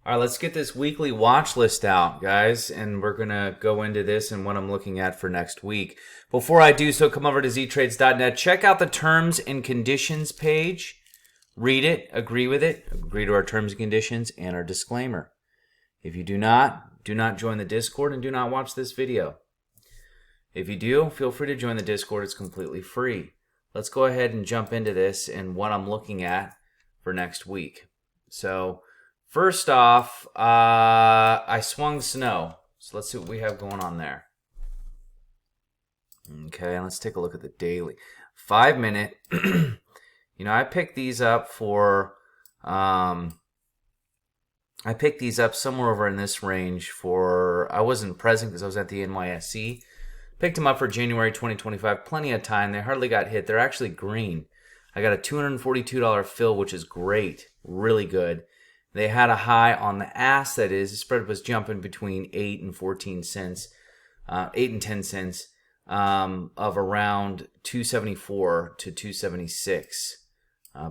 All right, let's get this weekly watch list out, guys, and we're going to go into this and what I'm looking at for next week. Before I do so, come over to ztrades.net, check out the terms and conditions page, read it, agree with it, agree to our terms and conditions and our disclaimer. If you do not join the Discord and do not watch this video. If you do, feel free to join the Discord. It's completely free. Let's go ahead and jump into this and what I'm looking at for next week. So, first off, I swung snow. So let's see what we have going on there. Okay, let's take a look at the daily. 5 minute. I picked these up for, I picked these up somewhere over in this range for, I wasn't present because I was at the NYSE. Picked them up for January 2025. Plenty of time. They hardly got hit. They're actually green. I got a $242 fill, which is great. Really good. They had a high on the ass, that is. The spread was jumping between 8 and 14 cents, 8 and 10 cents, of around 274 to 276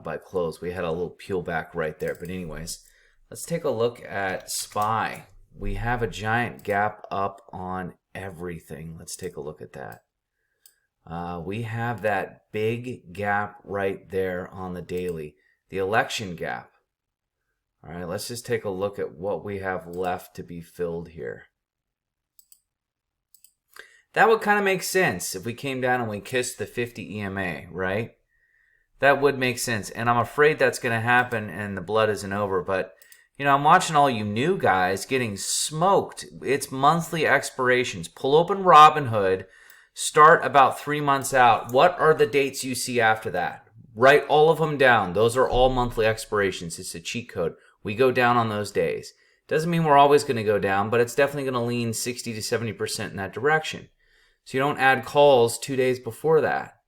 by close. We had a little peel back right there. But anyways, let's take a look at SPY. We have a giant gap up on everything. Let's take a look at that. We have that big gap right there on the daily, the election gap. All right, let's just take a look at what we have left to be filled here. That would kind of make sense if we came down and we kissed the 50 EMA, right? That would make sense, and I'm afraid that's going to happen and the blood isn't over, but I'm watching all you new guys getting smoked. It's monthly expirations. Pull open Robinhood. Start about 3 months out. What are the dates you see after that? Write all of them down. Those are all monthly expirations. It's a cheat code. We go down on those days. Doesn't mean we're always going to go down, but it's definitely going to lean 60 to 70% in that direction. So you don't add calls 2 days before that.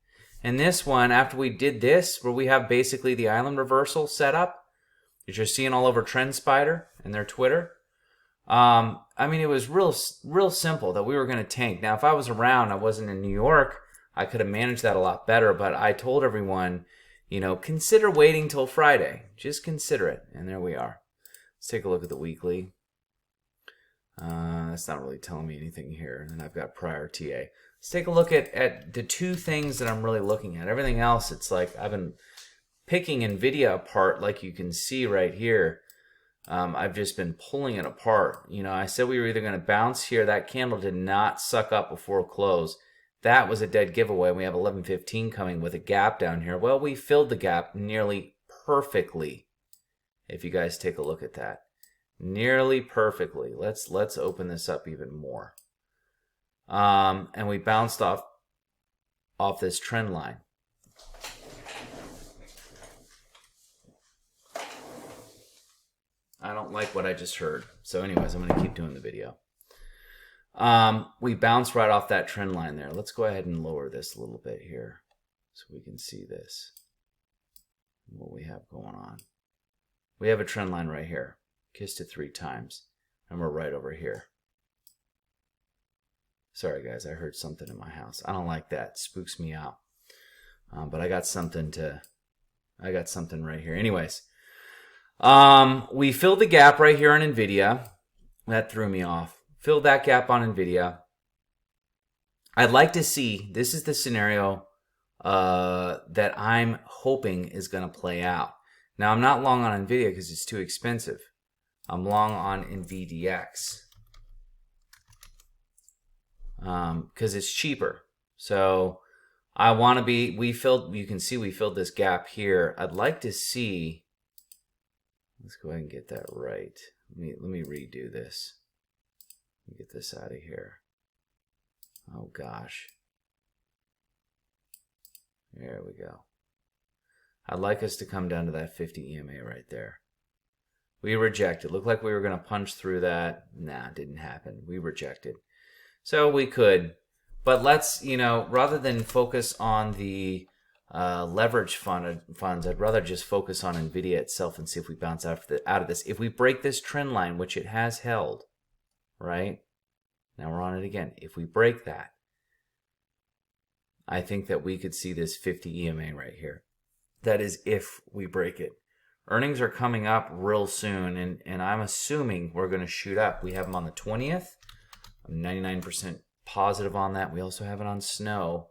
And this one, after we did this, where we have basically the island reversal set up, that you're seeing all over TrendSpider and their Twitter. It was real simple that we were going to tank. Now, if I was around, I wasn't in New York, I could have managed that a lot better. But I told everyone, consider waiting till Friday. Just consider it. And there we are. Let's take a look at the weekly. That's not really telling me anything here. And then I've got prior TA. Let's take a look at the two things that I'm really looking at. Everything else, it's like I've been picking NVIDIA apart, like you can see right here. I've just been pulling it apart. I said we were either going to bounce here. That candle did not suck up before close. That was a dead giveaway. We have 11:15 coming with a gap down here. Well, we filled the gap nearly perfectly. If you guys take a look at that, nearly perfectly. Let's open this up even more. And we bounced off this trend line. I don't like what I just heard. So anyways, I'm going to keep doing the video. We bounced right off that trend line there. Let's go ahead and lower this a little bit here so we can see this, what we have going on. We have a trend line right here. Kissed it 3 times, and we're right over here. Sorry, guys, I heard something in my house. I don't like that. It spooks me out. But I got something right here. Anyways. We filled the gap right here on NVIDIA. That threw me off. Filled that gap on NVIDIA. I'd like to see, this is the scenario that I'm hoping is going to play out. Now, I'm not long on NVIDIA because it's too expensive. I'm long on NVDX because it's cheaper. So I want to be, you can see we filled this gap here. I'd like to see, let's go ahead and get that right. Let me redo this. Let me get this out of here. Oh gosh. There we go. I'd like us to come down to that 50 EMA right there. We rejected. Looked like we were going to punch through that. Nah, it didn't happen. We rejected. So we could. But let's, rather than focus on the leverage funds, I'd rather just focus on NVIDIA itself and see if we bounce out of this. If we break this trend line, which it has held, right? Now we're on it again. If we break that, I think that we could see this 50 EMA right here. That is if we break it. Earnings are coming up real soon, and I'm assuming we're going to shoot up. We have them on the 20th. I'm 99% positive on that. We also have it on snow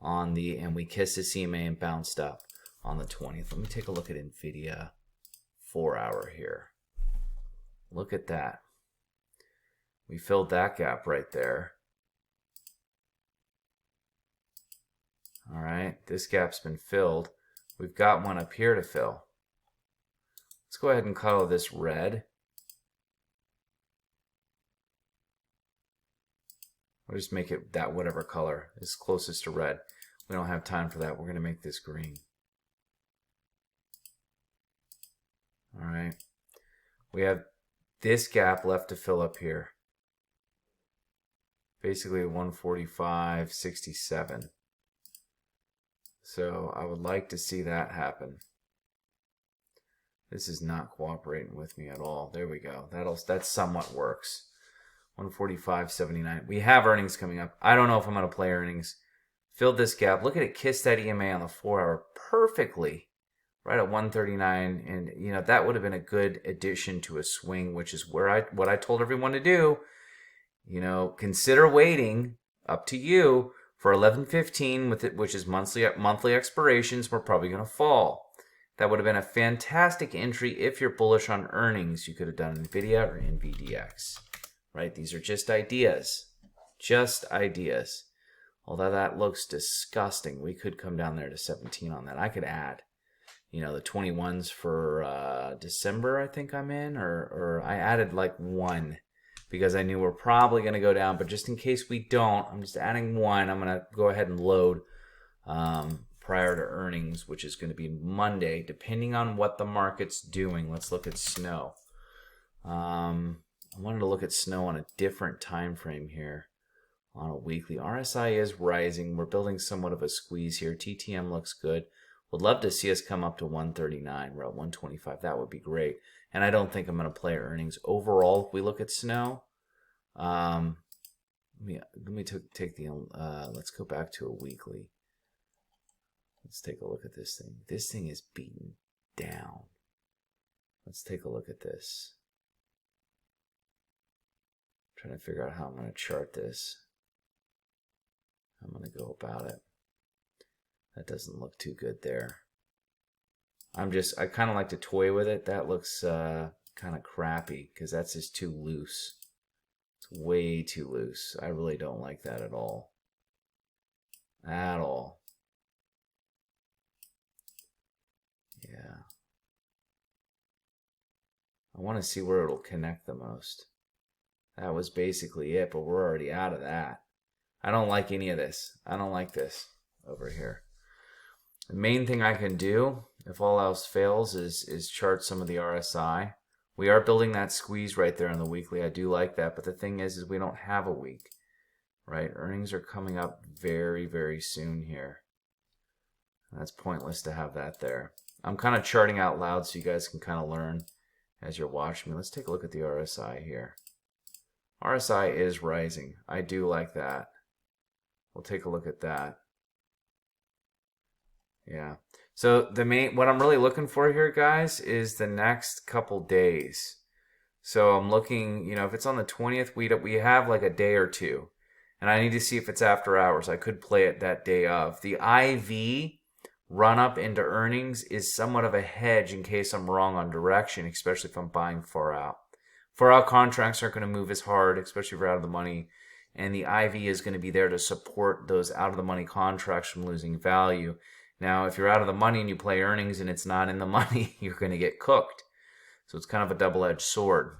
on the, and we kissed the CMA and bounced up on the 20th. Let me take a look at NVIDIA 4-hour here. Look at that. We filled that gap right there. All right, this gap's been filled. We've got one up here to fill. Let's go ahead and color this red. We'll just make it that whatever color is closest to red. We don't have time for that. We're going to make this green. All right. We have this gap left to fill up here. Basically 145.67. So I would like to see that happen. This is not cooperating with me at all. There we go. That somewhat works. 145.79. We have earnings coming up. I don't know if I'm going to play earnings. Filled this gap. Look at it kiss that EMA on the 4-hour perfectly. Right at 139. And, you know, that would have been a good addition to a swing, which is where what I told everyone to do. You know, consider waiting, up to you, for 11.15 with it, which is monthly expirations. We're probably going to fall. That would have been a fantastic entry if you're bullish on earnings. You could have done NVIDIA or NVDX. Right? These are just ideas. Just ideas. Although that looks disgusting. We could come down there to 17 on that. I could add, you know, the 21s for December, I think I'm in. Or I added like 1 because I knew we're probably going to go down. But just in case we don't, I'm just adding 1. I'm going to go ahead and load prior to earnings, which is going to be Monday, depending on what the market's doing. Let's look at snow. I wanted to look at snow on a different time frame here on a weekly. RSI is rising. We're building somewhat of a squeeze here. TTM looks good. Would love to see us come up to 139. We're at 125. That would be great. And I don't think I'm going to play earnings. Overall, if we look at snow, let me take the, let's go back to a weekly. Let's take a look at this thing. This thing is beaten down. Let's take a look at this. Trying to figure out how I'm going to chart this. I'm going to go about it. That doesn't look too good there. I kind of like to toy with it. That looks kind of crappy because that's just too loose. It's way too loose. I really don't like that at all. At all. Yeah. I want to see where it'll connect the most. That was basically it, but we're already out of that. I don't like any of this. I don't like this over here. The main thing I can do, if all else fails, is chart some of the RSI. We are building that squeeze right there on the weekly. I do like that, but the thing is we don't have a week, right? Earnings are coming up very, very soon here. That's pointless to have that there. I'm kind of charting out loud so you guys can kind of learn as you're watching me. Let's take a look at the RSI here. RSI is rising. I do like that. We'll take a look at that. Yeah. So what I'm really looking for here, guys, is the next couple days. So I'm looking, you know, if it's on the 20th, we have like a day or two. And I need to see if it's after hours. I could play it that day of. The IV run up into earnings is somewhat of a hedge in case I'm wrong on direction, especially if I'm buying far out. Far out contracts aren't going to move as hard, especially if you're out of the money. And the IV is going to be there to support those out of the money contracts from losing value. Now, if you're out of the money and you play earnings and it's not in the money, you're going to get cooked. So it's kind of a double-edged sword.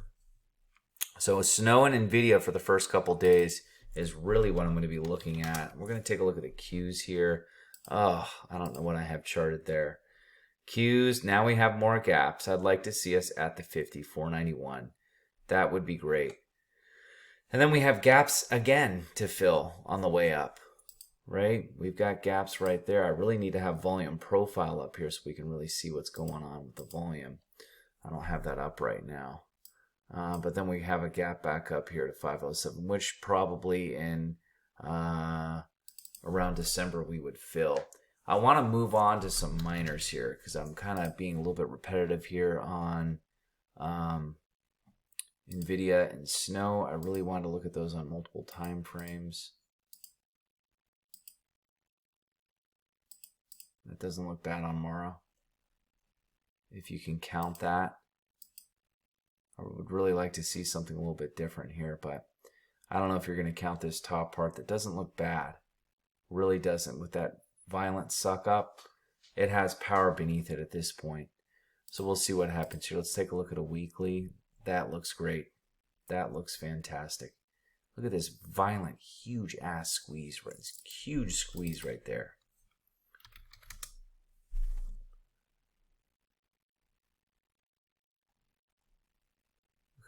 So snow and NVIDIA for the first couple days is really what I'm going to be looking at. We're going to take a look at the Qs here. Oh, I don't know what I have charted there. Qs, now we have more gaps. I'd like to see us at the 50, 491. That would be great. And then we have gaps again to fill on the way up, right? We've got gaps right there. I really need to have volume profile up here so we can really see what's going on with the volume. I don't have that up right now. But then we have a gap back up here to 507, which probably in around December we would fill. I want to move on to some minors here because I'm kind of being a little bit repetitive here on NVIDIA and Snow. I really want to look at those on multiple time frames. That doesn't look bad on Mara, if you can count that. I would really like to see something a little bit different here, but I don't know if you're going to count this top part. That doesn't look bad. Really doesn't. With that violent suck up, it has power beneath it at this point. So we'll see what happens here. Let's take a look at a weekly. That looks great. That looks fantastic. Look at this violent, huge ass squeeze, right? This huge squeeze right there.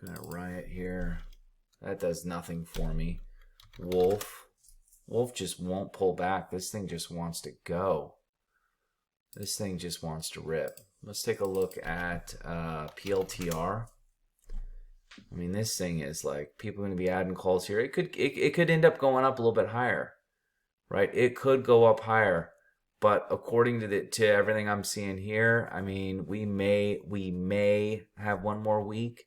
Looking at Riot here. That does nothing for me. Wolf. Wolf just won't pull back. This thing just wants to go. This thing just wants to rip. Let's take a look at PLTR. I mean, this thing is like, people are going to be adding calls here. It could end up going up a little bit higher, right? It could go up higher, but according to everything I'm seeing here, I mean, we may have one more week,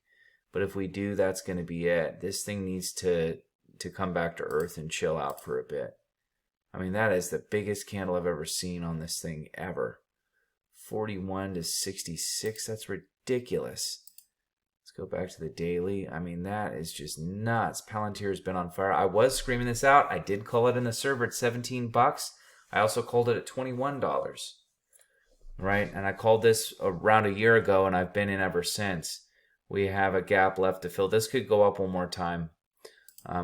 but if we do, that's going to be it. This thing needs to come back to earth and chill out for a bit. I mean, that is the biggest candle I've ever seen on this thing ever. 41 to 66. That's ridiculous. Let's go back to the daily. I mean, that is just nuts. Palantir's been on fire. I was screaming this out. I did call it in the server at 17 bucks. I also called it at $21. Right? And I called this around a year ago, and I've been in ever since. We have a gap left to fill. This could go up one more time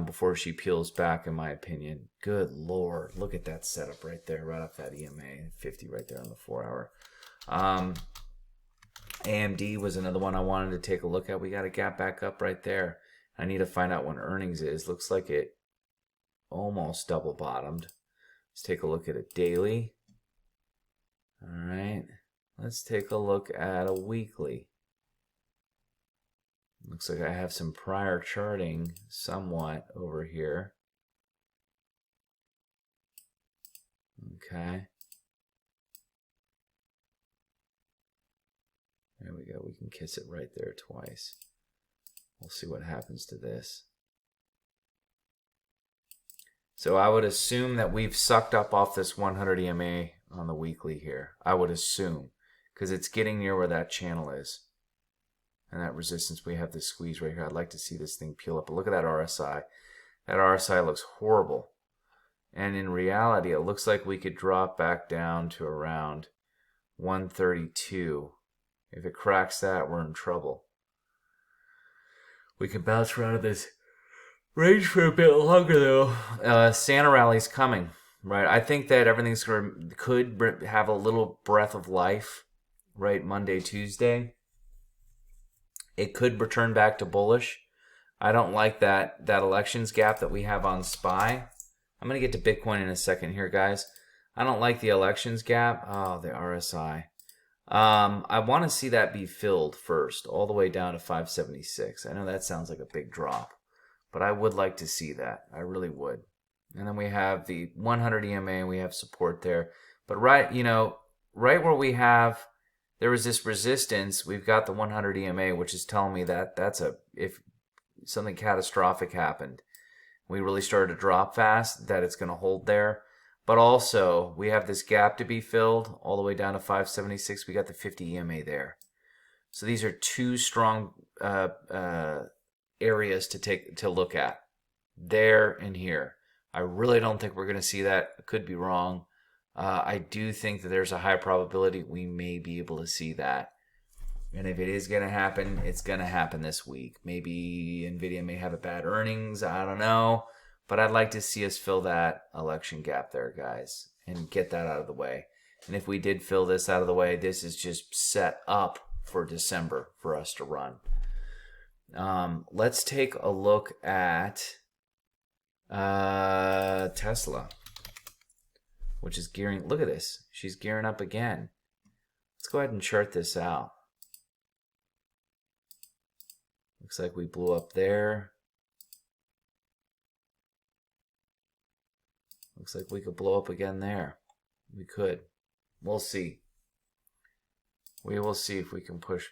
before she peels back, in my opinion. Good Lord. Look at that setup right there, right off that EMA. 50 right there on the 4 hour. AMD was another one I wanted to take a look at. We got a gap back up right there. I need to find out when earnings is. Looks like it almost double bottomed. Let's take a look at a daily. All right. Let's take a look at a weekly. Looks like I have some prior charting somewhat over here. Okay. There we go. We can kiss it right there twice. We'll see what happens to this. So I would assume that we've sucked up off this 100 EMA on the weekly here. I would assume, because it's getting near where that channel is. And that resistance, we have this squeeze right here. I'd like to see this thing peel up. But look at that RSI. That RSI looks horrible. And in reality, it looks like we could drop back down to around 132. If it cracks that, we're in trouble. We can bounce around in this range for a bit longer, though. Santa Rally's coming, right? I think that everything's could have a little breath of life, right? Monday, Tuesday. It could return back to bullish. I don't like that elections gap that we have on SPY. I'm going to get to Bitcoin in a second here, guys. I don't like the elections gap. Oh, the RSI. I want to see that be filled first, all the way down to 576. I know that sounds like a big drop, but I would like to see that. I really would. And then we have the 100 EMA, and we have support there. But right where we have, there was this resistance, we've got the 100 EMA, which is telling me that if something catastrophic happened, we really started to drop fast, that it's going to hold there. But also, we have this gap to be filled all the way down to 576. We got the 50 EMA there. So these are two strong areas to look at, there and here. I really don't think we're going to see that. I could be wrong. I do think that there's a high probability we may be able to see that. And if it is going to happen, it's going to happen this week. Maybe NVIDIA may have a bad earnings. I don't know. But I'd like to see us fill that election gap there, guys, and get that out of the way. And if we did fill this out of the way, this is just set up for December for us to run. Let's take a look at Tesla, which is gearing. Look at this. She's gearing up again. Let's go ahead and chart this out. Looks like we blew up there. Looks like we could blow up again there. We could. We'll see. We will see if we can push.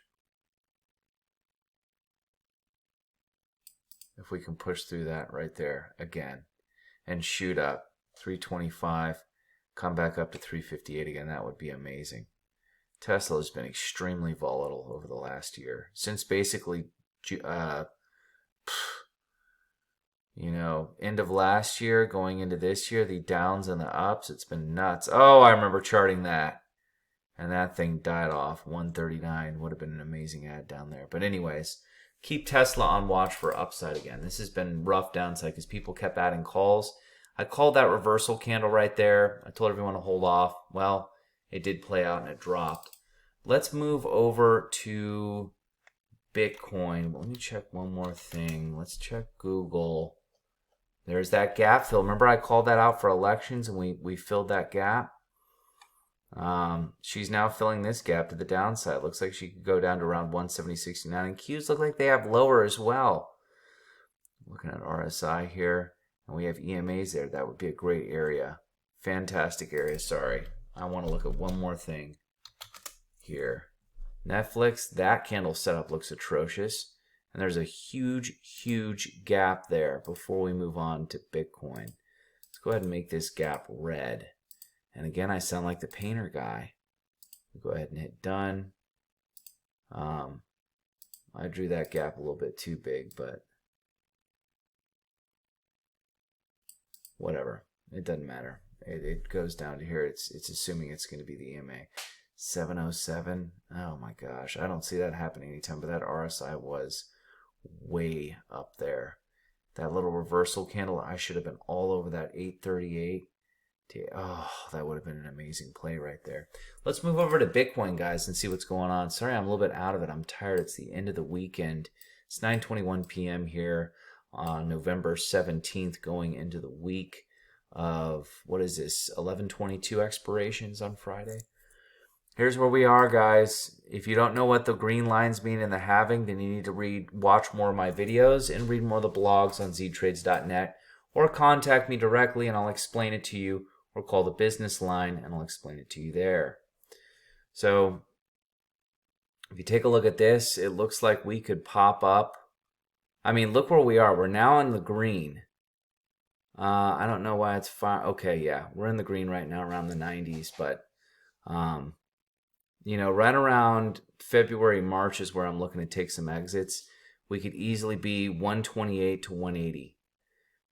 If we can push through that right there again and shoot up 325, come back up to 358 again, that would be amazing. Tesla has been extremely volatile over the last year. Since basically, end of last year, going into this year, the downs and the ups, it's been nuts. Oh, I remember charting that. And that thing died off. 139 would have been an amazing ad down there. But anyways, keep Tesla on watch for upside again. This has been rough downside because people kept adding calls. I called that reversal candle right there. I told everyone to hold off. Well, it did play out and it dropped. Let's move over to Bitcoin. Let me check one more thing. Let's check Google. There's that gap fill. Remember I called that out for elections and we filled that gap? She's now filling this gap to the downside. Looks like she could go down to around 170.69. And Qs look like they have lower as well. Looking at RSI here. And we have EMAs there. That would be a great area. Fantastic area. Sorry. I want to look at one more thing here. Netflix, that candle setup looks atrocious. And there's a huge, huge gap there before we move on to Bitcoin. Let's go ahead and make this gap red. And again, I sound like the painter guy. Go ahead and hit done. I drew that gap a little bit too big, but whatever. It doesn't matter. It goes down to here. It's assuming it's going to be the EMA. 707. Oh my gosh. I don't see that happening anytime, but that RSI was way up there. That little reversal candle, I should have been all over that 838. Oh, that would have been an amazing play right there. Let's move over to Bitcoin, guys, and see what's going on. Sorry, I'm a little bit out of it. I'm tired. It's the end of the weekend. It's 9:21 p.m. here on November 17th, going into the week of, what is this, 11/22 expirations on Friday. Here's where we are, guys. If you don't know what the green lines mean in the halving, then you need to watch more of my videos and read more of the blogs on ztrades.net, or contact me directly and I'll explain it to you, or call the business line and I'll explain it to you there. So if you take a look at this, it looks like we could pop up. I mean, look where we are. We're now in the green. I don't know why it's fine. Okay, yeah, we're in the green right now around the 90s, but right around February, March is where I'm looking to take some exits. We could easily be 128 to 180.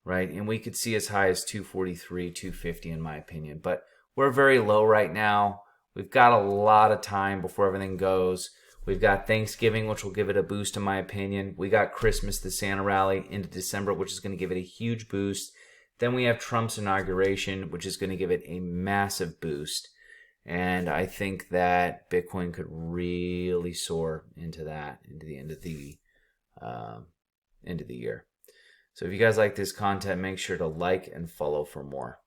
Right, and we could see as high as 243, 250 in my opinion. But we're very low right now. We've got a lot of time before everything goes. We've got Thanksgiving, which will give it a boost in my opinion. We got Christmas, the Santa rally into December, which is going to give it a huge boost. Then we have Trump's inauguration, which is going to give it a massive boost. And I think that Bitcoin could really soar into the end of the year. So if you guys like this content, make sure to like and follow for more.